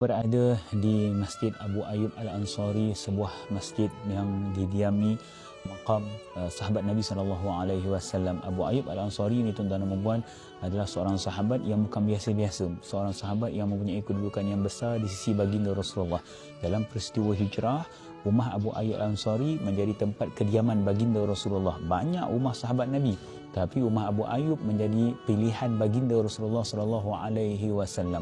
Berada di Masjid Abu Ayyub Al-Ansari, sebuah masjid yang didiami maqam sahabat Nabi SAW. Abu Ayyub Al-Ansari ini, tuan-tuan dan puan, adalah seorang sahabat yang bukan biasa-biasa, seorang sahabat yang mempunyai kedudukan yang besar di sisi baginda Rasulullah. Dalam peristiwa hijrah, rumah Abu Ayyub Al-Ansari menjadi tempat kediaman baginda Rasulullah. Banyak rumah sahabat Nabi, tapi rumah Abu Ayyub menjadi pilihan baginda Rasulullah SAW.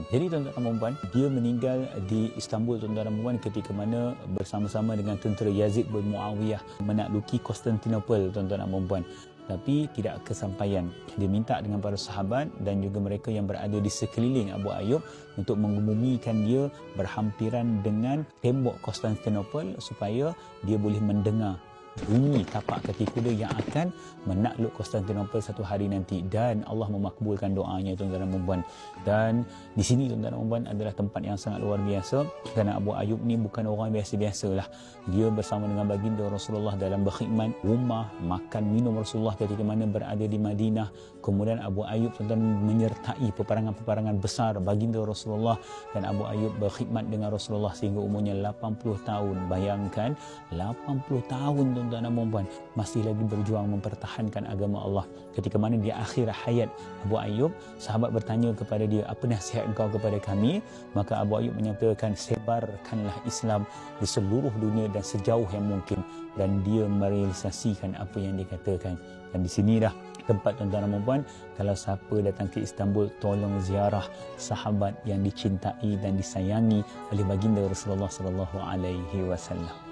Jadi tuan-tuan dan puan, dia meninggal di Istanbul, tuan-tuan dan puan, ketika mana bersama-sama dengan tentera Yazid bin Muawiyah menakluki Konstantinopel, tuan-tuan dan puan. Tapi tidak kesampaian. Dia minta dengan para sahabat dan juga mereka yang berada di sekeliling Abu Ayyub untuk mengebumikan dia berhampiran dengan tembok Konstantinopel supaya dia boleh mendengar bunyi tapak kaki kuda yang akan menakluk Konstantinopel satu hari nanti, dan Allah memakbulkan doanya, tuan-tuan dan puan. Dan di sini, tuan-tuan dan puan, adalah tempat yang sangat luar biasa, kerana Abu Ayyub ni bukan orang biasa-biasalah. Dia bersama dengan baginda Rasulullah dalam berkhidmat rumah, makan minum Rasulullah ketika mana berada di Madinah. Kemudian Abu Ayyub, tuan-tuan, menyertai peperangan-peperangan besar baginda Rasulullah, dan Abu Ayyub berkhidmat dengan Rasulullah sehingga umurnya 80 tahun. Bayangkan 80 tahun, tuan-tuan dan puan, masih lagi berjuang mempertahankan agama Allah. Ketika mana di akhir hayat Abu Ayyub, sahabat bertanya kepada dia, apa nasihat engkau kepada kami? Maka Abu Ayyub menyampaikan, sebarkanlah Islam di seluruh dunia dan sejauh yang mungkin. Dan dia merealisasikan apa yang dikatakan. Dan di sinilah tempat, tuan-tuan dan puan, kalau siapa datang ke Istanbul, tolong ziarah sahabat yang dicintai dan disayangi oleh baginda Rasulullah SAW.